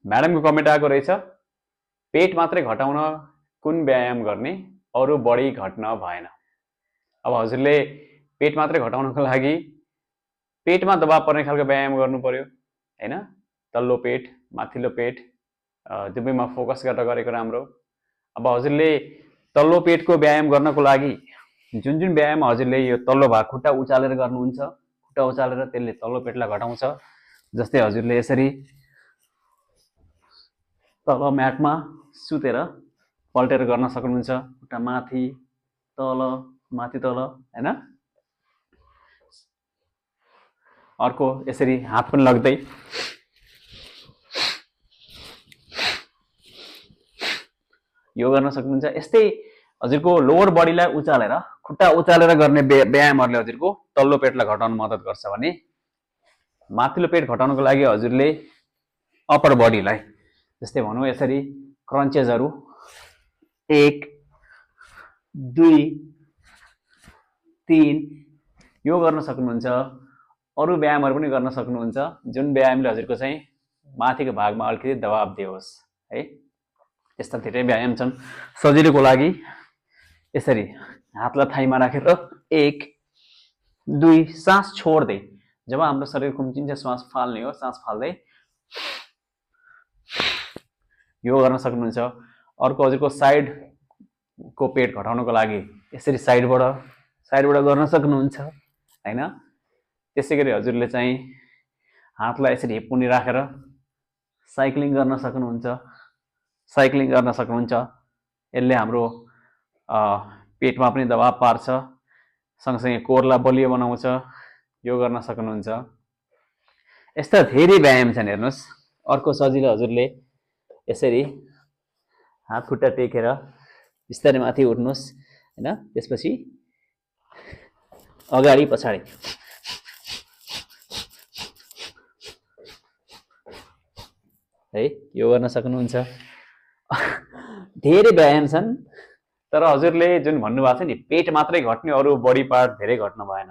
म्याडमको comment आएको रहेछ, पेट मात्रै घटाउन कुन व्यायाम गर्ने, अरू बढी घट्न भएन। अब हजुरले पेट मात्रै घटाउनको लागि पेटमा दबाब पर्ने खालको व्यायाम गर्नु पर्यो हैन। तल्लो पेट माथिल्लो पेट दुवैमा फोकस गरेर गरेको राम्रो। अब हजुरले तल्लो पेटको व्यायाम गर्नको लागि जुन जुन व्यायाम हजुरले यो तल्लो भाग खुट्टा उचालेर गर्नुहुन्छ, खुट्टा उचालेर त्यसले तल्लो पेटलाई घटाउँछ। जस्तै हजुरले यसरी तल म्याटमा सुतेर पल्टेर गर्न सक्नुहुन्छ, खुट्टा माथि तल माथि तल हैन। अर्को यसरी हात पनि लग्दै यो गर्न सक्नुहुन्छ। यस्तै हजुरको लोवर बडीलाई उचालेर खुट्टा उचालेर गर्ने व्यायामहरुले हजुरको तल्लो पेटलाई घटाउन मद्दत गर्छ भने माथिल्लो पेट घटाउनको लागि हजुरले अप्पर बडीलाई जस्तै भनौं यसरी क्रन्चेसहरु 1 2 3 यो गर्न सक्नुहुन्छ। अरु व्यायामहरु पनि गर्न सक्नुहुन्छ जुन व्यायामले हजुरको चाहिँ माथिको भागमा अलिकति दबाब दियोस् है। यस्ता धेरै व्यायाम छन् सजिलोको लागि। यसरी हातलाई थाईमा राखेर 1 2 सास छोड्दै जब हाम्रो शरीर खुम्चिन्छ श्वास फाल्ने हो, सास फाल्दै यो गर्न सक्नुहुन्छ। अर्को हजुरको साइड को पेट घटाउनको लागि यसरी साइडबाट गर्न सक्नुहुन्छ हैन। त्यसैगरी हजुरले चाहिँ हातलाई यसरी हिप्पुनी राखेर साइक्लिङ गर्न सक्नुहुन्छ। यसले हाम्रो पेटमा पनि दबाब पार्छ, सँगसँगै कोरलाई बलियो बनाउँछ। यो गर्न सक्नुहुन्छ। यस्ता धेरै व्यायाम छन् हेर्नुस्। अर्को सजिलो हजुरले यसरी हात खुट्टा टेकेर बिस्तारै माथि उठ्नुस् हैन। त्यसपछि अगाडि पछाडी है यो गर्न सक्नुहुन्छ। धेरै व्यायाम छन् तर हजुरले जुन भन्नुभएको छ नि पेट मात्रै घट्ने अरु बडी पार्ट धेरै घट्न भएन।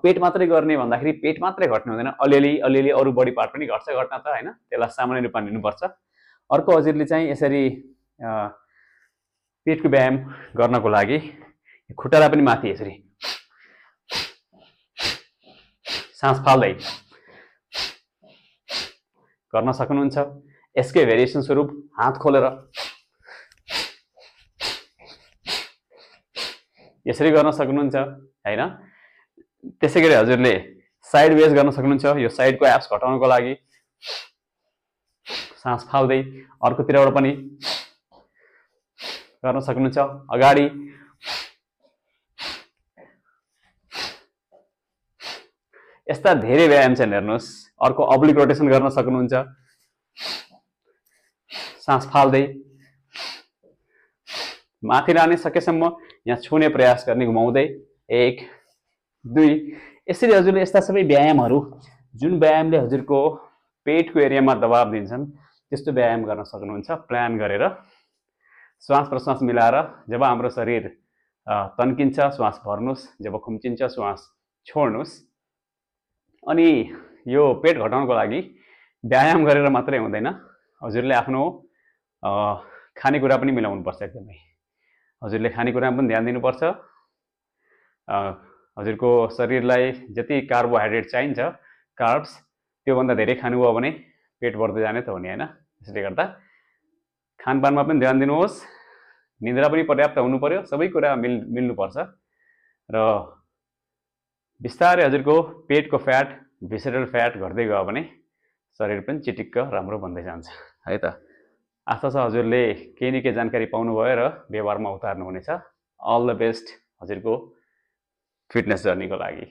पेट मात्रै गर्ने भन्दाखेरि पेट मात्रै घट्ने हुँदैन, अलिअलि अरु बडी पार्ट पनि घट्छ घट्न त हैन। त्यसलाई सामान्य रूपमा लिनुपर्छ। अर्को हजुरले चाहिँ यसरी पेटको व्यायाम गर्नको लागि खुट्टालाई पनि माथि यसरी सास फाल्दै गर्न सक्नुहुन्छ। यसकै भेरिएसन स्वरूप हात खोलेर यसरी गर्न सक्नुहुन्छ हैन। त्यसैगरी हजुरले साइड वेज गर्न सक्नुहुन्छ। यो साइडको एब्स घटाउनको लागि सास फाल्दै अर्कोतिरबाट पनि गर्न सक्नुहुन्छ। अगाडि यस्ता धेरै व्यायाम छन् हेर्नुस्। अर्को अब्लिक रोटेसन गर्न सक्नुहुन्छ। सास फाल्दै माथि लाने सकेसम्म यहाँ छुने प्रयास गर्ने, घुमाउँदै 1 2 यसरी हजुरले यस्ता सबै व्यायामहरु जुन व्यायामले हजुरको पेटको एरियामा दबाब दिन्छन् त्यस्तो व्यायाम गर्न सक्नुहुन्छ। प्लान गरेर श्वास प्रश्वास मिलाएर जब हाम्रो शरीर तन्किन्छ श्वास भर्नुस्, जब खुम्चिन्छ श्वास छोड्नुस्। अनि यो पेट घटाउनको लागि व्यायाम गरेर मात्रै हुँदैन, हजुरले आफ्नो खानेकुरा पनि मिलाउनु पर्छ। एकदमै हजुरले खानेकुरामा पनि ध्यान दिनुपर्छ। हजुरको शरीरलाई जति कार्बोहाइड्रेट चाहिन्छ कार्ब्स त्यो भन्दा धेरै खानुभयो भने पेट बढ्दै जाने त हो नि हैन। त्यसले गर्दा खानपानमा पनि ध्यान दिनुहोस्, निद्रा पनि पर्याप्त हुनु पर्यो, सबै कुरा मिल्नु पर्छ। र बिस्तारै हजुरको पेटको फ्याट भिसरल फ्याट घट्दै गयो भने शरीर पनि चिटिक्क राम्रो बन्दै जान्छ है त। आशा छ हजुरले केही न केही जानकारी पाउनुभयो र व्यवहारमा उतार्नु हुनेछ। अल द बेस्ट हजुरको फिटनेस जर्नीको लागि।